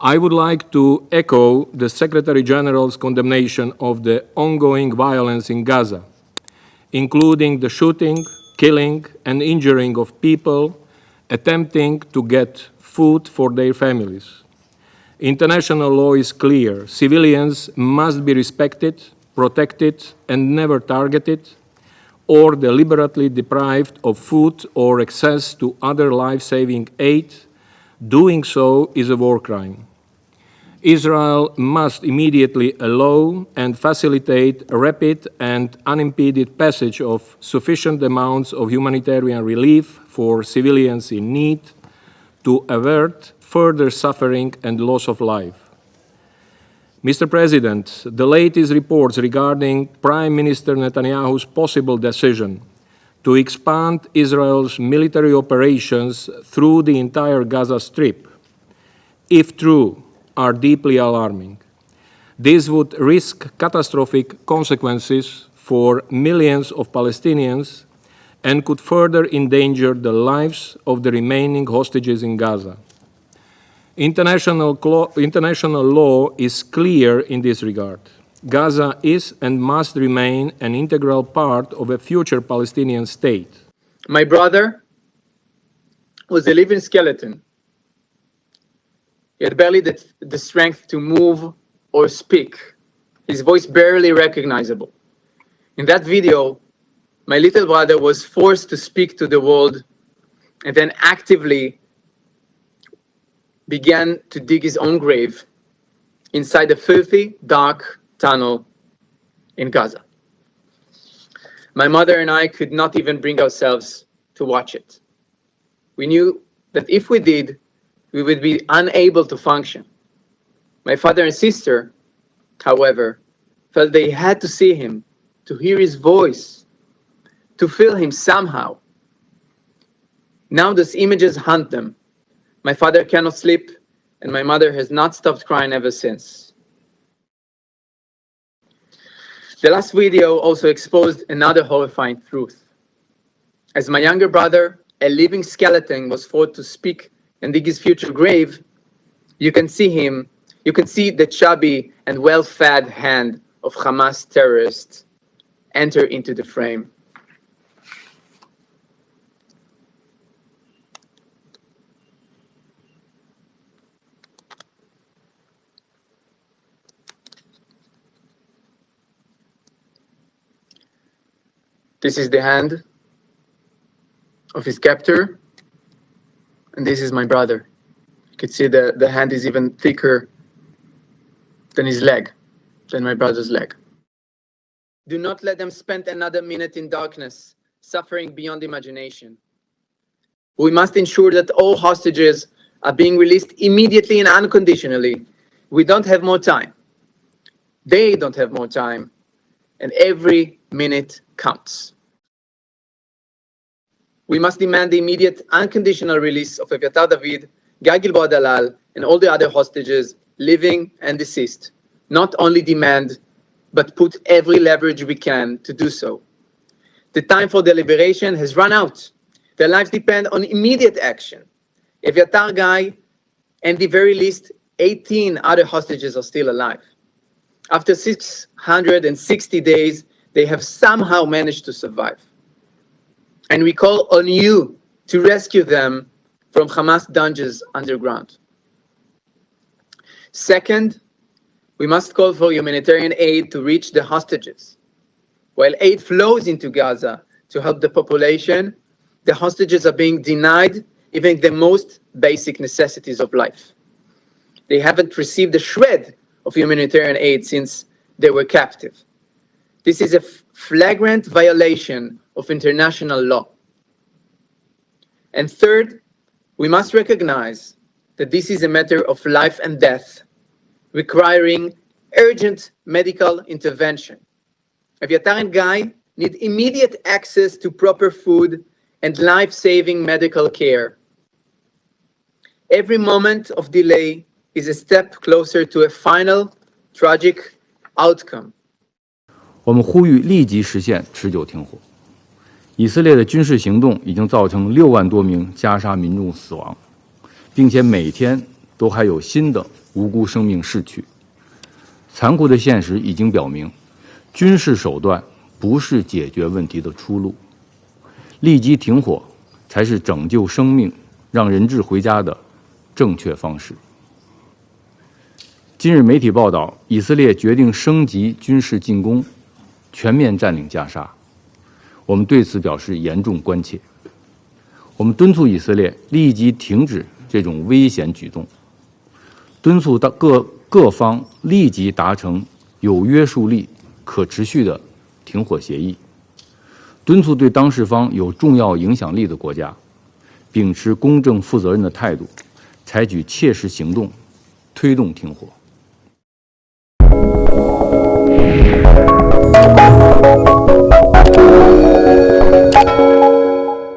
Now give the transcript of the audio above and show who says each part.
Speaker 1: I would like to echo the Secretary General's condemnation of the ongoing violence in Gaza, including the shooting, killing, and injuring of people attempting to get food for their families. International law is clear. Civilians must be respected, protected, and never targeted, or deliberately deprived of food or access to other life-saving aid. Doing so is a war crime. Israel must immediately allow and facilitate a rapid and unimpeded passage of sufficient amounts of humanitarian relief for civilians in need to avert further suffering and loss of life. Mr. President, the latest reports regarding Prime Minister Netanyahu's possible decision to expand Israel's military operations through the entire Gaza Strip, if true, are deeply alarming. This would risk catastrophic consequences for millions of Palestinians and could further endanger the lives of the remaining hostages in Gaza. International law is clear in this regard. Gaza is and must remain an integral part of a future Palestinian state.
Speaker 2: My brother was a living skeleton. He had barely the strength to move or speak, his voice barely recognizable. In that video, my little brother was forced to speak to the world and then actively began to dig his own grave inside a filthy, dark tunnel in Gaza. My mother and I could not even bring ourselves to watch it. We knew that if we did, we would be unable to function. My father and sister, however, felt they had to see him, to hear his voice, to feel him somehow. Now those images haunt them. My father cannot sleep, and my mother has not stopped crying ever since. The last video also exposed another horrifying truth. As my younger brother, a living skeleton, was forced to speak and dig his future grave, you can see the chubby and well-fed hand of Hamas terrorists enter into the frame. This is the hand of his captor, and this is my brother. You can see the hand is even thicker than his leg, than my brother's leg. Do not let them spend another minute in darkness, suffering beyond imagination. We must ensure that all hostages are being released immediately and unconditionally. We don't have more time. They don't have more time, and every minute counts. We must demand the immediate, unconditional release of Eviatar David, Guy Gilboa Dalal, and all the other hostages, living and deceased. Not only demand, but put every leverage we can to do so. The time for deliberation has run out. Their lives depend on immediate action. Eviatar, Guy, and the very least 18 other hostages are still alive. After 660 days, they have somehow managed to survive. And we call on you to rescue them from Hamas dungeons underground. Second, we must call for humanitarian aid to reach the hostages. While aid flows into Gaza to help the population, the hostages are being denied even the most basic necessities of life. They haven't received a shred of humanitarian aid since they were captive. This is a flagrant violation of international law. And third, we must recognize that this is a matter of life and death, requiring urgent medical intervention. Eviatar and Guy need immediate access to proper food and life-saving medical care. Every moment of delay is a step closer to a final, tragic outcome.
Speaker 3: 我们呼吁立即实现持久停火。以色列的军事行动已经造成6万多名加沙民众死亡，并且每天都还有新的无辜生命逝去。残酷的现实已经表明，军事手段不是解决问题的出路，立即停火才是拯救生命、让人质回家的正确方式。今日媒体报道，以色列决定升级军事进攻，全面占领加沙。我们对此表示严重关切。我们敦促以色列立即停止这种危险举动，敦促各方立即达成有约束力、可持续的停火协议，敦促对当事方有重要影响力的国家秉持公正负责任的态度，采取切实行动，推动停火。